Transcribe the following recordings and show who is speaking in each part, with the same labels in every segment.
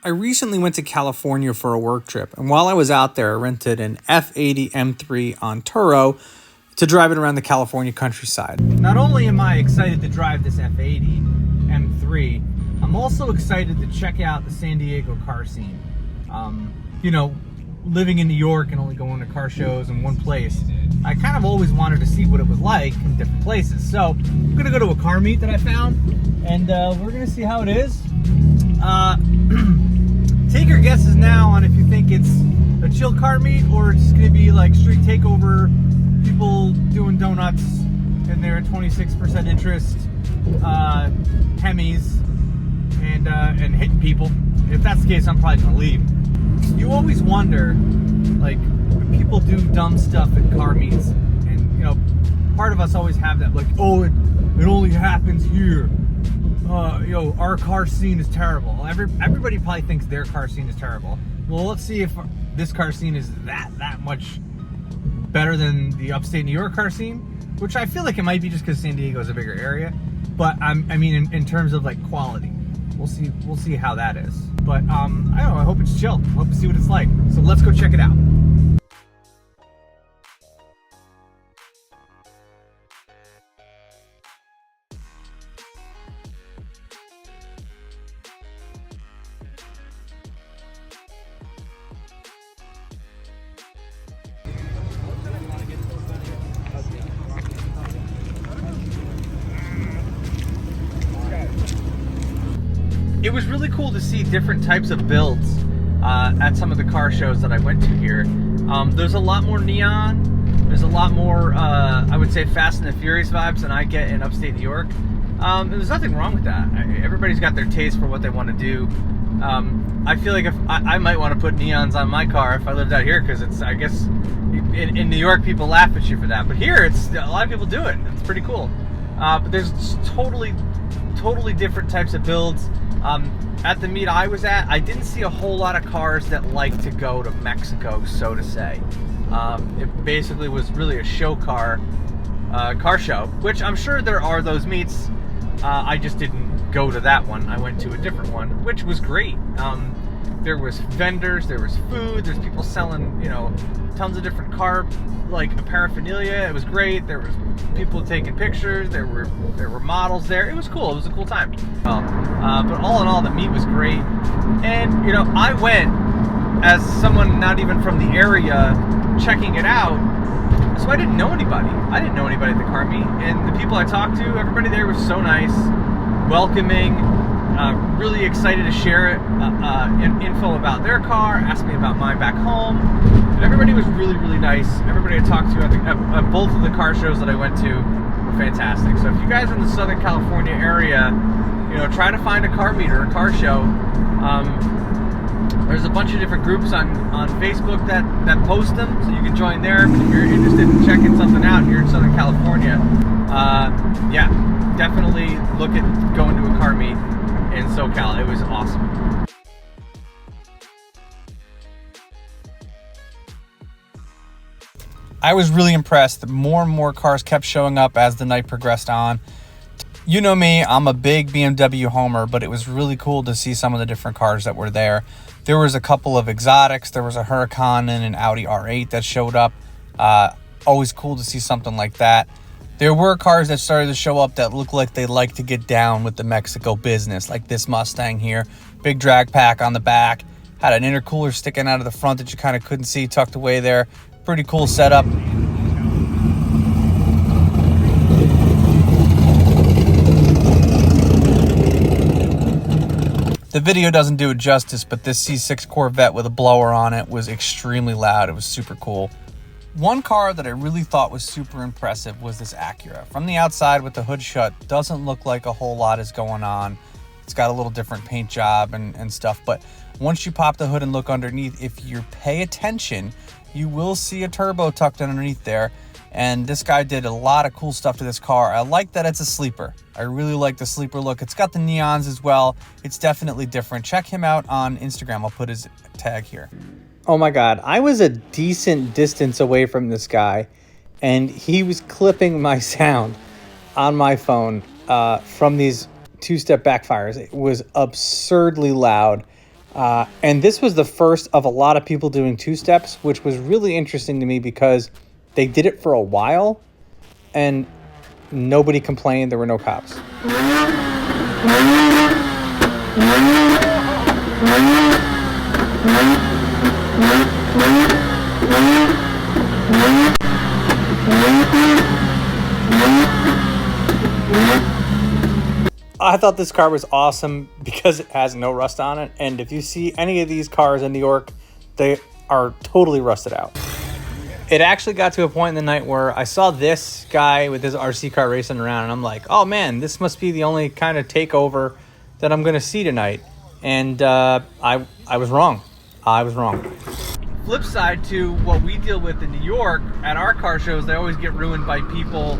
Speaker 1: I recently went to California for a work trip, and while I was out there, I rented an F80 M3 on Turo to drive it around the California countryside. Not only am I excited to drive this F80 M3, I'm also excited to check out the San Diego car scene. You know, living in New York and only going to car shows in one place, I kind of always wanted to see what it was like in different places. So I'm gonna go to a car meet that I found, and we're gonna see how it is. Take your guesses now on if you think it's a chill car meet or it's gonna be like street takeover, people doing donuts and their 26% interest, Hemis, and hitting people. If that's the case, I'm probably gonna leave. You always wonder, like, when people do dumb stuff at car meets, and you know, part of us always have that, like, oh, it only happens here. You know, our car scene is terrible. Everybody probably thinks their car scene is terrible. Well, let's see if this car scene is that much better than the upstate New York car scene, which I feel like it might be just because San Diego is a bigger area. But I mean, in terms of like quality, we'll see how that is. But I don't know. I hope it's chill. I hope to see what it's like. So let's go check it out. It was really cool to see different types of builds at some of the car shows that I went to here. There's a lot more neon. There's a lot more, I would say, Fast and the Furious vibes than I get in upstate New York. And there's nothing wrong with that. Everybody's got their taste for what they want to do. I feel like if I might want to put neons on my car if I lived out here, because it's, I guess, in New York people laugh at you for that, but here it's a lot of people do it. It's pretty cool. But there's totally different types of builds. At the meet I was at, I didn't see a whole lot of cars that like to go to Mexico, so to say. It basically was really a show car show, which I'm sure there are those meets. I just didn't go to that one. I went to a different one, which was great. There was vendors, there was food, there's people selling, you know, tons of different car, like, paraphernalia. It was great. There was people taking pictures. There were models there. It was cool. It was a cool time. But all in all, the meet was great. And, you know, I went as someone not even from the area checking it out, so I didn't know anybody. I didn't know anybody at the car meet. And the people I talked to, everybody there was so nice, welcoming, really excited to share info about their car, ask me about mine back home. And everybody was really, really nice. Everybody I talked to at both of the car shows that I went to were fantastic. So if you guys are in the Southern California area, you know, try to find a car meet or a car show. There's a bunch of different groups on Facebook that post them, so you can join there if you're interested in checking something out here in Southern California. Yeah, definitely look at going to a car meet in SoCal. It was awesome. I was really impressed that more and more cars kept showing up as the night progressed on. You know me, I'm a big BMW homer, but it was really cool to see some of the different cars that were there. There was a couple of exotics. There was a Huracan and an Audi R8 that showed up. Always cool to see something like that. There were cars that started to show up that looked like they like to get down with the Mexico business, like this Mustang here. Big drag pack on the back. Had an intercooler sticking out of the front that you kind of couldn't see tucked away there. Pretty cool setup. The video doesn't do it justice, but this C6 Corvette with a blower on it was extremely loud. It was super cool. One car that I really thought was super impressive was this Acura. From the outside with the hood shut, doesn't look like a whole lot is going on. It's got a little different paint job and stuff, but once you pop the hood and look underneath, if you pay attention, you will see a turbo tucked underneath there. And this guy did a lot of cool stuff to this car. I like that it's a sleeper. I really like the sleeper look. It's got the neons as well. It's definitely different. Check him out on Instagram. I'll put his tag here. Oh my God. I was a decent distance away from this guy, and he was clipping my sound on my phone from these two-step backfires. It was absurdly loud. And this was the first of a lot of people doing two-steps, which was really interesting to me because they did it for a while and nobody complained. There were no cops. I thought this car was awesome because it has no rust on it. And if you see any of these cars in New York, they are totally rusted out. It actually got to a point in the night where I saw this guy with his RC car racing around, and I'm like, oh man, this must be the only kind of takeover that I'm going to see tonight. And I was wrong. I was wrong. Flip side to what we deal with in New York, at our car shows, they always get ruined by people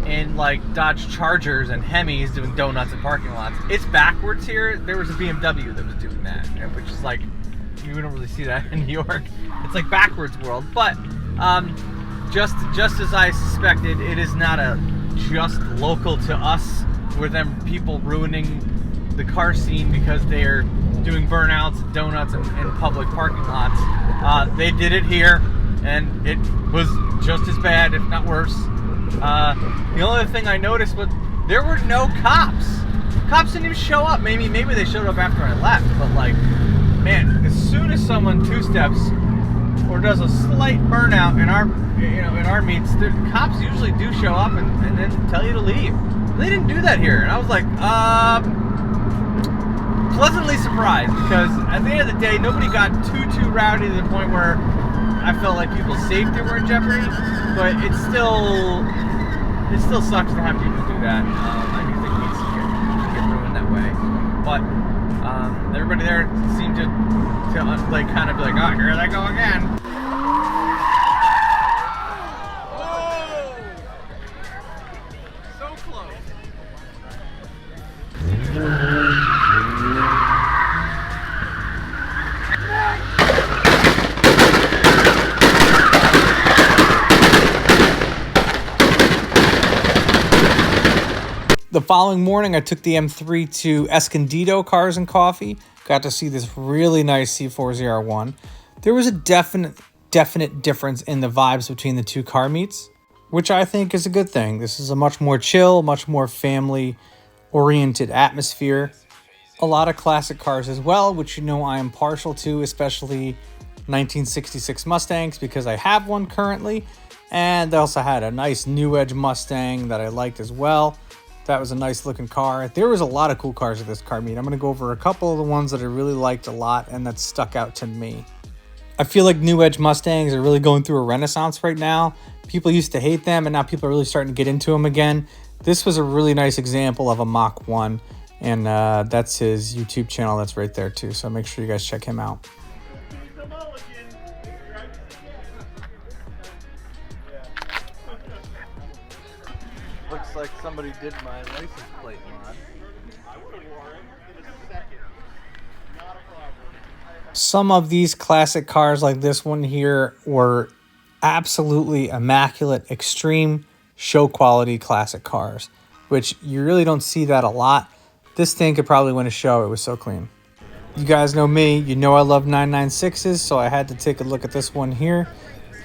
Speaker 1: in like Dodge Chargers and Hemis doing donuts in parking lots. It's backwards here. There was a BMW that was doing that, which is like, you don't really see that in New York. It's like backwards world. But just as I suspected, it is not a just local to us, where them people ruining the car scene because they're doing burnouts, donuts in public parking lots. They did it here, and it was just as bad, if not worse. The only other thing I noticed was there were no cops. Cops didn't even show up. Maybe they showed up after I left, but like, man, as soon as someone two-steps or does a slight burnout in our meets, the cops usually do show up and then tell you to leave. They didn't do that here, and I was like, pleasantly surprised, because at the end of the day, nobody got too rowdy to the point where I felt like people's safety were in jeopardy. But it still sucks to have people do that. I do think needs to get ruined that way. But everybody there seemed to like kind of be like, oh, here they go again. Whoa! So close. The following morning, I took the M3 to Escondido Cars and Coffee. Got to see this really nice C4ZR1. There was a definite difference in the vibes between the two car meets, which I think is a good thing. This is a much more chill, much more family-oriented atmosphere. A lot of classic cars as well, which you know I am partial to, especially 1966 Mustangs, because I have one currently. And they also had a nice New Edge Mustang that I liked as well. That was a nice looking car. There was a lot of cool cars at this car meet. I'm going to go over a couple of the ones that I really liked a lot and that stuck out to me. I feel like New Edge Mustangs are really going through a renaissance right now. People used to hate them, and now people are really starting to get into them again. This was a really nice example of a Mach 1, and that's his YouTube channel that's right there too. So make sure you guys check him out. Looks like somebody did my license plate mod. I would have worn it in a second. Not a problem. Some of these classic cars like this one here were absolutely immaculate, extreme show quality classic cars, which you really don't see that a lot. This thing could probably win a show. It was so clean. You guys know me. You know I love 996s, so I had to take a look at this one here.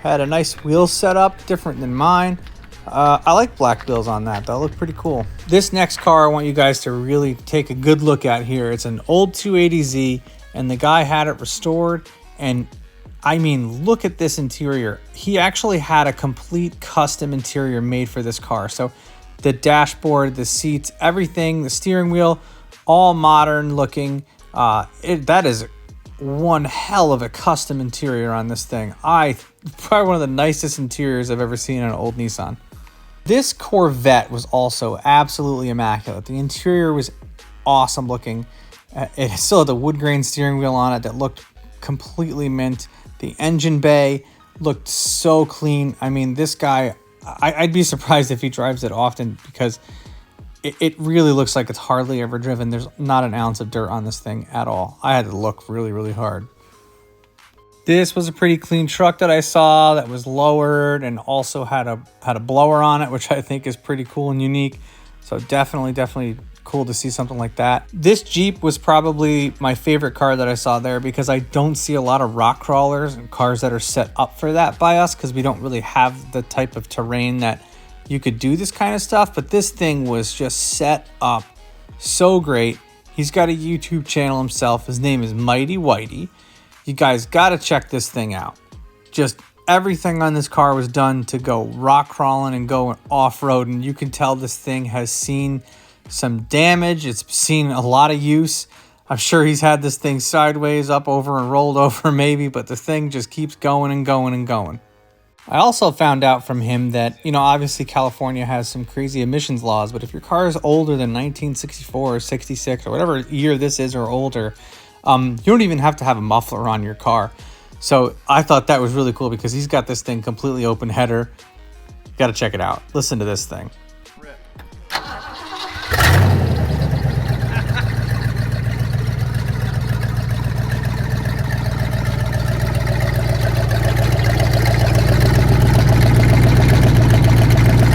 Speaker 1: Had a nice wheel setup, different than mine. I like black bills on that. That looked pretty cool. This next car I want you guys to really take a good look at here. It's an old 280Z, and the guy had it restored. And I mean, look at this interior. He actually had a complete custom interior made for this car. So the dashboard, the seats, everything, the steering wheel, all modern looking. That is one hell of a custom interior on this thing. Probably one of the nicest interiors I've ever seen on an old Nissan. This Corvette was also absolutely immaculate. The interior was awesome looking. It still had the wood grain steering wheel on it that looked completely mint. The engine bay looked so clean. I mean, this guy, I'd be surprised if he drives it often, because it really looks like it's hardly ever driven. There's not an ounce of dirt on this thing at all. I had to look really, really hard. This was a pretty clean truck that I saw that was lowered and also had a blower on it, which I think is pretty cool and unique. So definitely cool cool to see something like that. This Jeep was probably my favorite car that I saw there because I don't see a lot of rock crawlers and cars that are set up for that by us because we don't really have the type of terrain that you could do this kind of stuff. But this thing was just set up so great. He's got a YouTube channel himself. His name is Mighty Whitey. You guys got to check this thing out. Just everything on this car was done to go rock crawling and go off-road, and you can tell this thing has seen some damage. It's seen a lot of use. I'm sure he's had this thing sideways, up, over, and rolled over maybe, but the thing just keeps going and going and going. I also found out from him that, obviously California has some crazy emissions laws, but if your car is older than 1964 or 66 or whatever year this is or older, you don't even have to have a muffler on your car. So I thought that was really cool because he's got this thing completely open header. You got to check it out. Listen to this thing.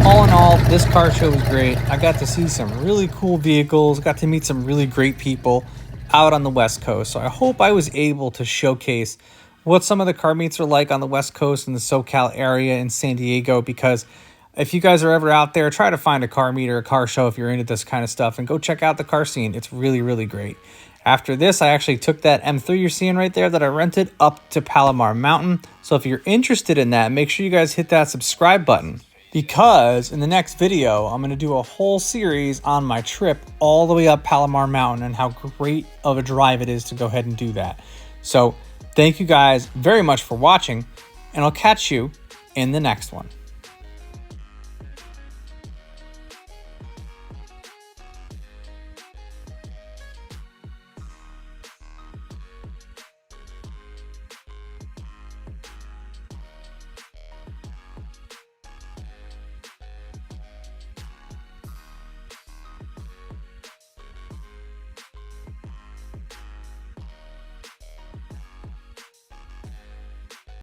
Speaker 1: All in all, this car show was great. I got to see some really cool vehicles, got to meet some really great people out on the West Coast. So I hope I was able to showcase what some of the car meets are like on the West Coast and the SoCal area in San Diego, because if you guys are ever out there, try to find a car meet or a car show if you're into this kind of stuff and go check out the car scene. It's really, really great. After this, I actually took that M3 you're seeing right there that I rented up to Palomar Mountain. So if you're interested in that, make sure you guys hit that subscribe button, because in the next video, I'm going to do a whole series on my trip all the way up Palomar Mountain and how great of a drive it is to go ahead and do that. So thank you guys very much for watching, and I'll catch you in the next one.